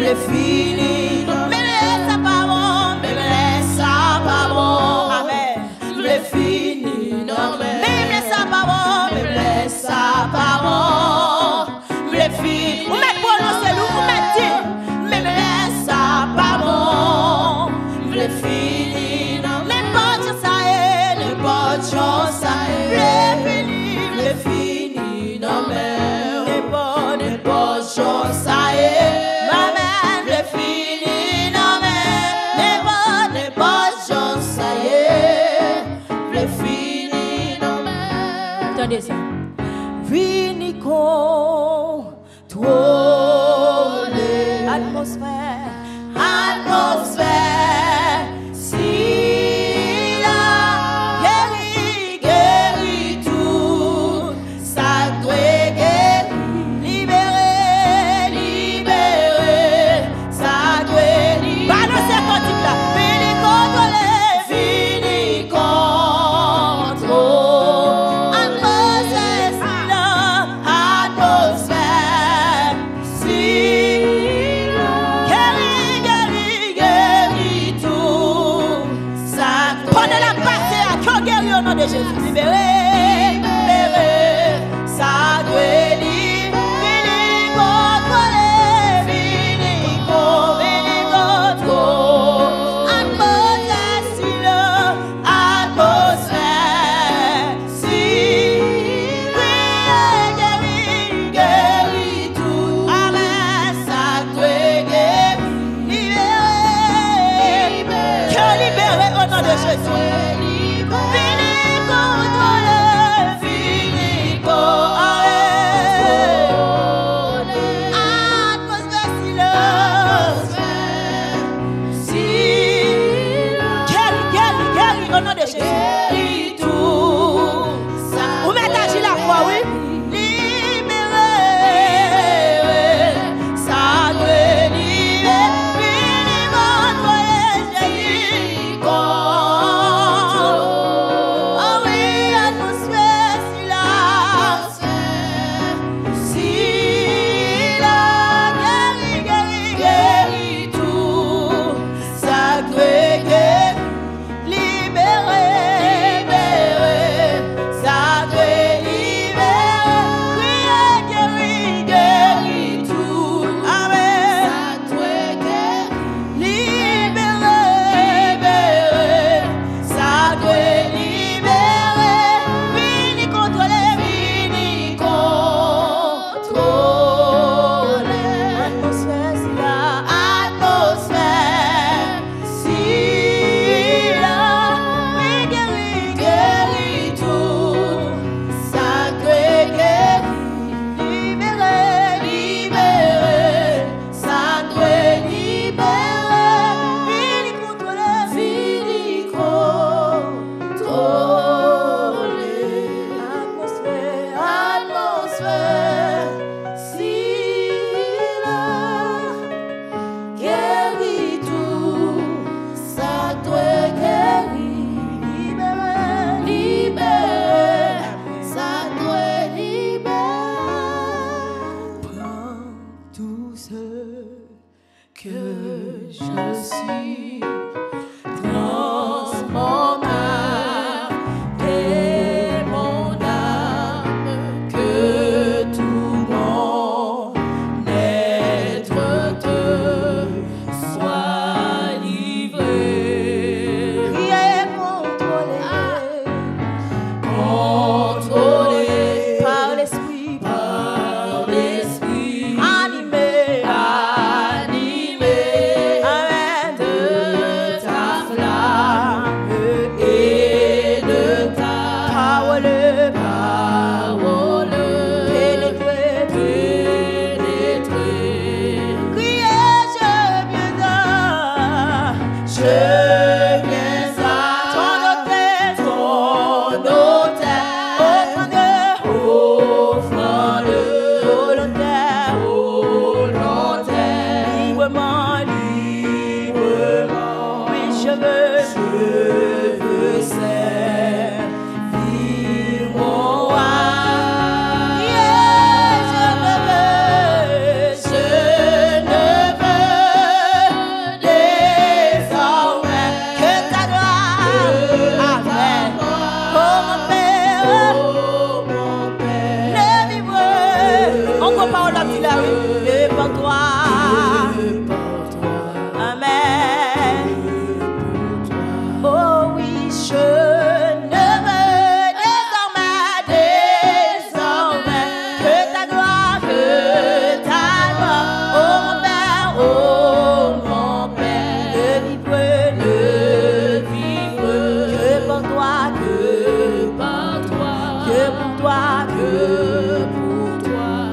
Fini,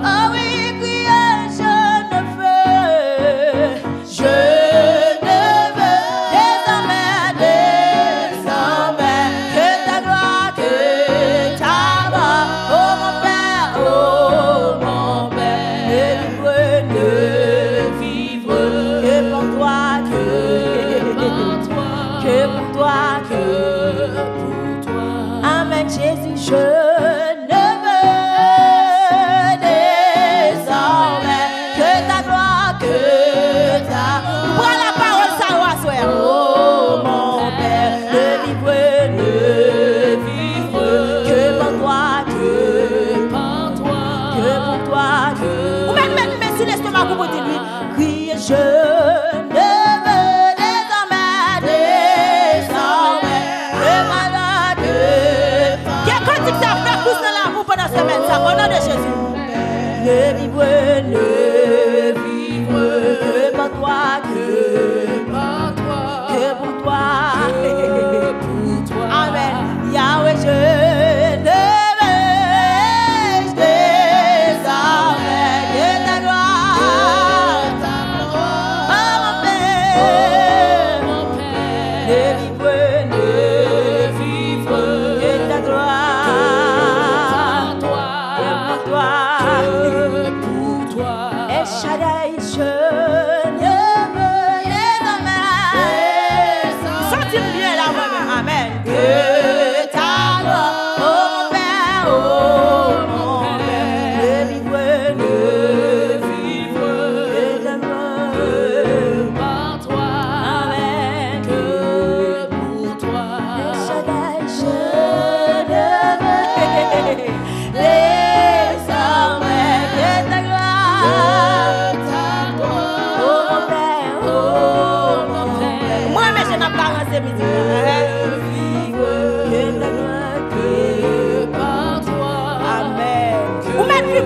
Oh oui, prier, je ne veux ensemble pour dire lui, criez je ne veux désormais le malade. Quel cantique ça fait pousse dans l'amour pendant cette semaine, ça, au nom de Jésus. Ne vivre que pour toi, que pour toi. Amen. Yahweh, je ne veux désormais que ta gloire. Oh mon Père, ne vivre que ta gloire. Que pour toi. El Shaddai, je ne veux désormais. Sentez-le bien là, moi-même. Amen. Que ta gloire, oh mon Père, ne vivre que ta gloire. Par toi, amen. Que pour toi, El Shaddai, je ne veux désormais que ta gloire. Oh mon Père, moi, mais je n'ai pas rassé mes yeux.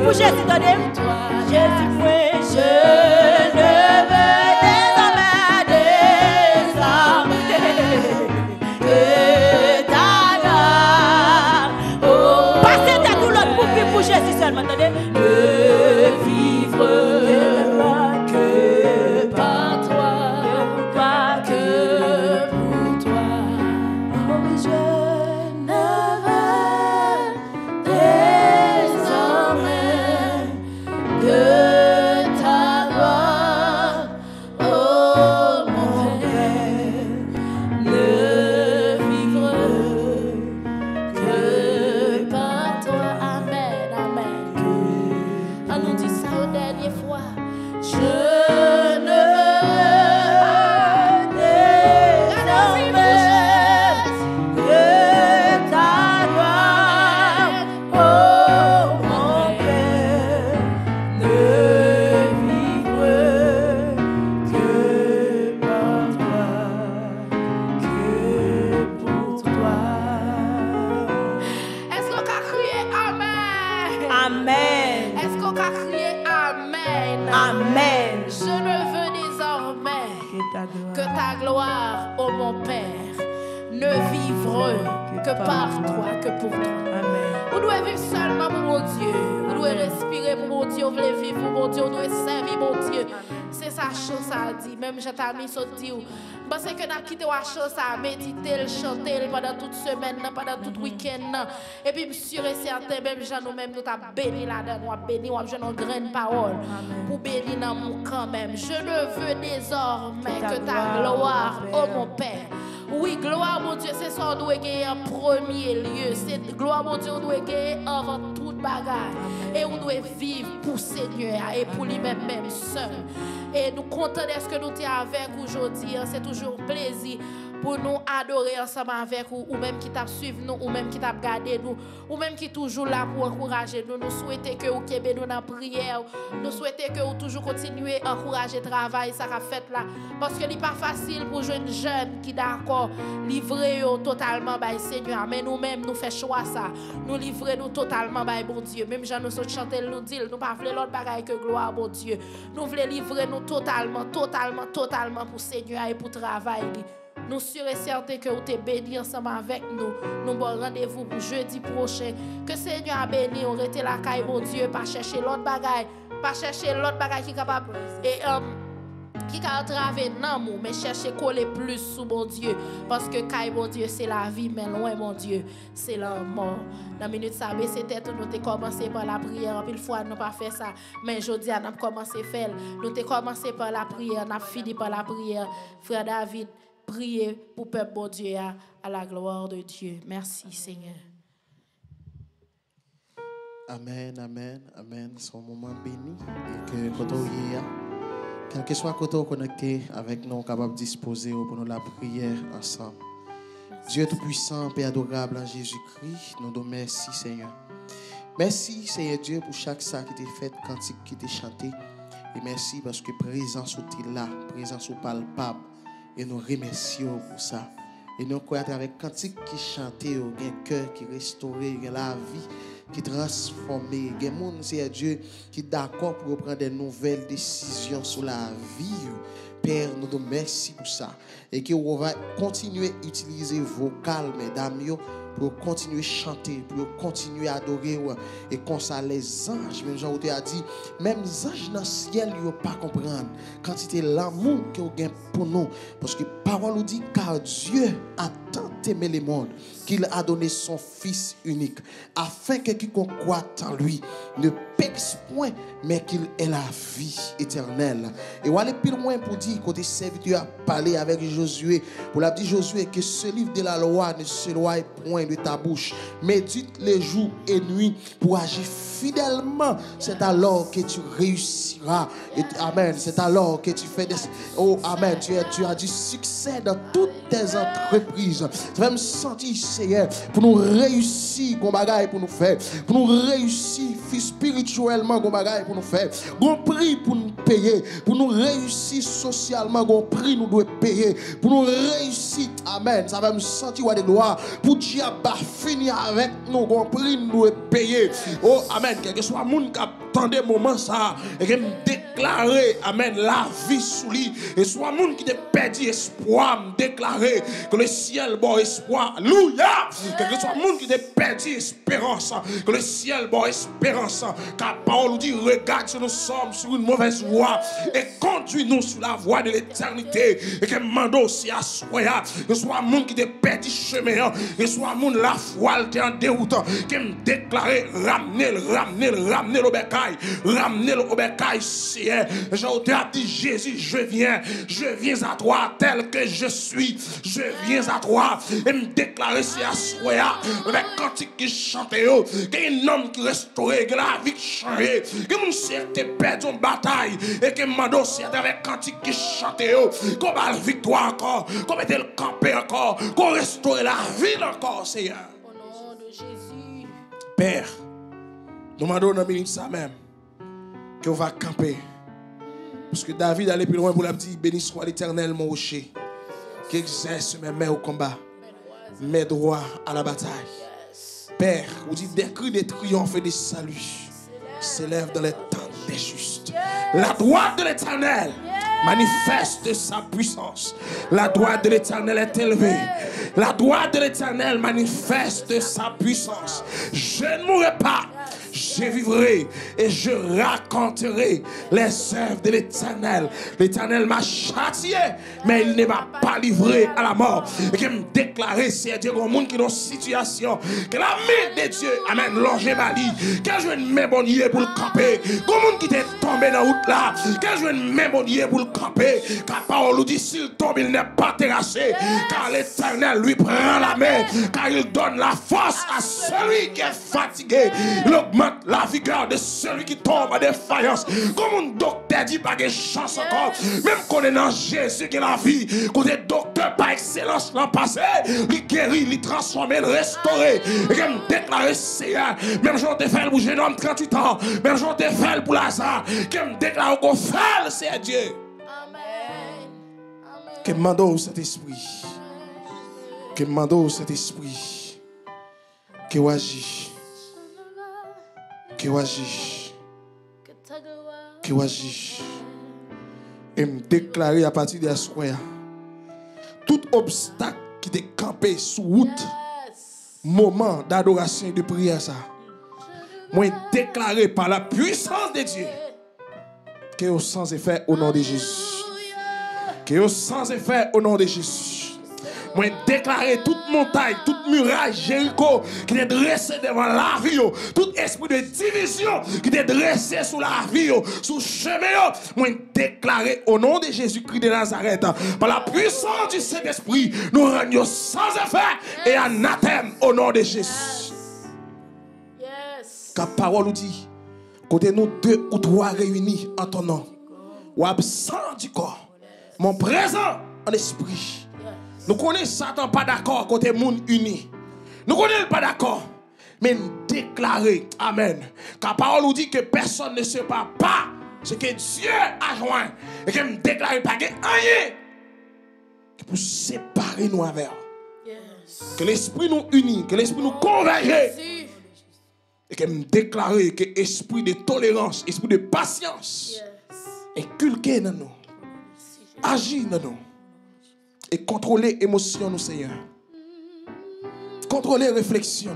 Pour Jésus, donnez-moi. Jésus, je ne veux désormais que ta gloire. Passez de tout l'autre pour vivre pour Jésus seulement, attendez. Ne vivre que par toi, que pour toi. Oh oui, je ne veux désormais que ta gloire, oh mon Père, ne vivre que par toi. Amen, amen. On nous dit ça une dernière fois. Je ne veux désormais que ta gloire, oh mon Père, ne vivre que par toi, que pour toi. Est-ce qu'on a crié Amen? Amen. Est-ce qu'on a crié Amen? Amen. Je ne veux désormais que ta gloire, ô mon Père, ne vivre que par toi, que pour toi. Amen. Vous devez vivre seulement pour mon Dieu. Vous devez respirer pour mon Dieu. Vous devez vivre pour mon Dieu. Vous devez servir mon Dieu. C'est sa chose, ça a dit. Même j'ai mis ce dire. Parce que nous avons quitté la chose, ça a médité, chanter pendant toute semaine, pendant tout week-end. Et puis, sûr et certain, même nous-mêmes, nous avons béni là-dedans. Nous avons béni, nous avons une grande parole. Pour bénir dans mon quand même. Je ne veux désormais que ta gloire, ô mon Père. Oui, gloire, mon Dieu, c'est ça qu'on doit gagner en premier lieu. C'est gloire, mon Dieu, on doit gagner avant toute bagarre. Et on doit vivre pour Seigneur et pour lui-même seul. Et nous comptons de ce que nous sommes avec aujourd'hui. C'est toujours un plaisir pour nous adorer ensemble avec vous, ou même qui t'a suivi nous, ou même qui t'a gardé nous, ou même qui est toujours là pour encourager nous. Nous souhaitons que vous kébé nous dans la prière. Nous souhaitons que vous toujours continuez à encourager le travail, ça a fait là. Parce que ce n'est pas facile pour jeunes jeunes qui d'accord livrer totalement by Seigneur. Mais nous-mêmes, nous faisons choix ça. Nous livrer nous totalement by bon Dieu. Même gens nous chanter nous dire, nous pas voulons l'autre bagaille que gloire bon Dieu. Nous voulons livrer nous totalement pour Seigneur et pour travail. Nous sommes certains que vous êtes bénis ensemble avec nous. Nous avons rendez-vous pour jeudi prochain. Que Seigneur a béni, on rete la caille, mon Dieu, pas chercher l'autre bagaille, pas chercher l'autre bagaille qui est capable et qui a entravé dans nous, mais chercher coller plus sous mon Dieu. Parce que caille, mon Dieu, c'est la vie, mais loin, mon Dieu, c'est la mort. Dans la minute, ça baisse tête, nous avons commencé par la prière. Une fois, nous n'avons pas fait ça. Mais aujourd'hui, nous avons commencé à faire. Nous avons commencé par la prière, nous avons fini par la prière. Frère David, priez pour peuple bon Dieu à la gloire de Dieu. Merci Seigneur. Amen, amen, amen. C'est un moment béni et que quand on y est, quel que soit côté connecté avec nous, capable de disposer pour nous la prière ensemble. Dieu tout-puissant, Père adorable en Jésus-Christ, nous te merci Seigneur. Merci Seigneur Dieu pour chaque ça qui t'est fait, cantique qui t'est chanté. Et merci parce que présence ou là, présence ou palpable. Et nous remercions pour ça. Et nous croyons avec cantique qui chantait, un cœur qui restauré, la vie qui transformé. Il y a des gens, c'est Dieu qui est d'accord pour prendre des nouvelles décisions sur la vie. Père, nous te remercions pour ça. Et que on va continuer à utiliser vocal, mesdames, pour continuer à chanter, pour continuer à adorer. Et comme ça, les anges, même Jean a dit, même les anges dans le ciel, ils ne pas comprendre quantité l'amour que vous avez pour nous. Parce que la parole nous dit, car Dieu a tant aimé le monde qu'il a donné son Fils unique, afin que quiconque croit en lui ne pèse point, mais qu'il ait la vie éternelle. Et on va aller plus loin pour dire, côté serviteur a parlé avec Josué, pour la dire Josué que ce livre de la loi ne s'éloigne point de ta bouche, médite les jours et nuits pour agir fidèlement. C'est alors que tu réussiras. Et, amen. C'est alors que tu fais des... Oh, amen. Tu as du succès dans toutes tes entreprises. Tu vas me sentir, Seigneur, pour nous réussir, qu'on bagaille pour nous faire. Pour nous réussir spirituellement, qu'on bagaille pour nous faire. Qu'on prix pour nous payer. Pour nous réussir socialement, qu'on prix nous doit payer. Pour nous réussir, amen. Ça va me sentir ouais, des lois. Pour Dieu finir avec nous, qu'on prix nous doit payer. Oh, amen. Quel que soit le monde qui attendait moment ça, et qui me déclarer, amen, la vie sous lui. Et soit le monde qui te perdu espoir, me déclarer que le ciel bon espoir. Alléluia. Quel que soit le monde qui te perdu espérance, que le ciel bon espérance. Car la parole nous dit, regarde si nous sommes sur une mauvaise voie et conduis-nous sur la voie de l'éternité. Et que mando aussi à soya, que soit le monde qui te perdu chemin, que soit le monde la foi qui en déroutant, qui me déclarer, ramener le bécaille, ramener le bécaille, Seigneur. J'ai dit, Jésus, je viens à toi tel que je suis, je viens à toi et me déclarer si à soya, avec cantique qui chante, qu'il y a un homme qui restauré, que la vie qui change, que mon ciel te perdu en bataille et que mando si avec cantique qui chante, qu'on va la victoire encore, qu'on mette le camper encore, qu'on restaure la vie encore, Seigneur. Au nom de Jésus. Père, nous demandons dans minute ça même qu'on va camper. Parce que David allait plus loin pour la dire, béni soit l'Éternel mon rocher, qui exerce mes mains au combat, mes droits à la bataille. Père, vous dites des cris de triomphe et de salut s'élèvent dans les temps des justes. La droite de l'Éternel manifeste sa puissance. La droite de l'Éternel est élevée. La droite de l'Éternel manifeste sa puissance. Je ne mourrai pas. Je vivrai et je raconterai les œuvres de l'Éternel. L'Éternel m'a châtié, mais il ne m'a pas livré à la mort. Et que me déclarer, c'est Dieu, au monde qui est dans une situation, que la main de Dieu, amen, longer ma vie, que je ne mets bon Dieu pour le camper. Comme monde qui est tombé dans la route là, que je ne mets bon Dieu pour le camper. Car la parole nous dit, s'il tombe, il n'est pas terrassé. Car l'Éternel lui prend la main, car il donne la force à celui qui est fatigué. Il augmente la vigueur de celui qui tombe à défaillance. Comme un docteur dit pas de chance encore. Même qu'on est dans Jésus qui est la vie. Qu'on est docteur par excellence l'an passé. Il guérit, il transforme, il restaure. Et comme déclaré Seigneur. Même j'en te fait pour jeune homme 38 ans. Même j'en te fait pour Lazare. Comme déclare qu'on fait c'est Dieu. Amen. Que mando cet esprit. Que mando cet esprit. Que agit. Que agit. Que agit. Et me déclarer à partir de la soirée. Tout obstacle qui t'est campé sous route. Moment d'adoration et de prière ça. Moi déclaré par la puissance de Dieu. Que au sans effet au nom de Jésus. Que au sans effet au nom de Jésus. Moi déclarer toute montagne, toute muraille, Jéricho, qui est dressé devant la vie, tout esprit de division qui est dressé sous la vie, sous le chemin, moi déclarer au nom de Jésus-Christ de Nazareth, par la puissance du Saint-Esprit, nous rendons sans effet et anathème au nom de Jésus. Car la parole nous dit, côté nous deux ou trois réunis en ton nom, ou absent du corps, mon présent en esprit. Nous connaissons Satan pas d'accord côté monde uni. Nous connaissons pas d'accord. Mais nous déclarer, amen. Car la parole nous dit que personne ne se bat pas C'est que Dieu a joint et que me déclare pas rien pour séparer nous avec. Que l'esprit nous unit, que l'esprit nous converge. Et que me déclare que esprit de tolérance, esprit de patience inculqué dans nous, agit dans nous et contrôler l'émotion nous Seigneur. Contrôler réflexion.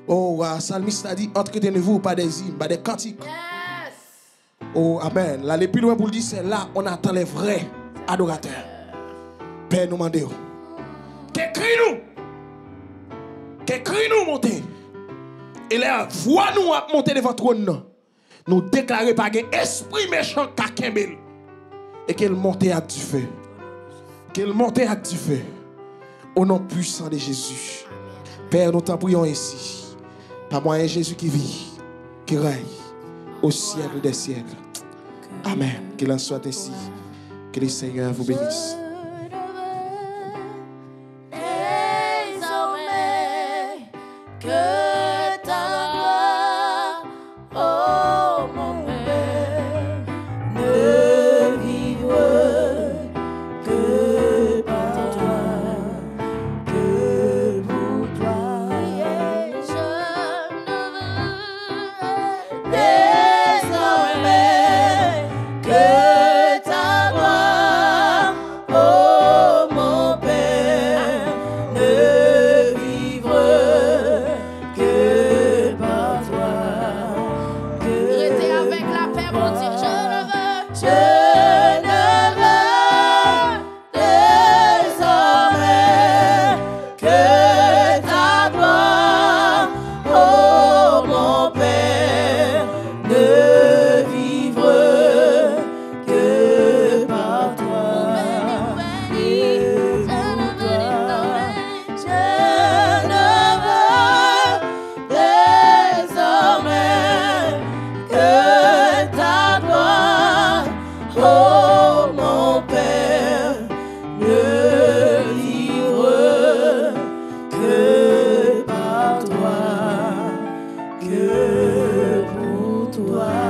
Oh, Salmiste a dit entretenez-vous par des hymnes, par des cantiques. Oh, amen. Là, les plus loin pour le dire, c'est là on attend les vrais adorateurs. Père, nous demandons. Qu'écris-nous monter. Et la voix nous a monté devant trône. Nous déclarer par un esprit méchant kakembel. Et qu'elle monte avec du feu. Qu'elle monte avec du feu. Au nom puissant de Jésus. Père, nous t'en prions ici. Par moyen Jésus qui vit, qui règne au siècle des siècles. Amen. Qu'il en soit ainsi. Que le Seigneur vous bénisse. Toi.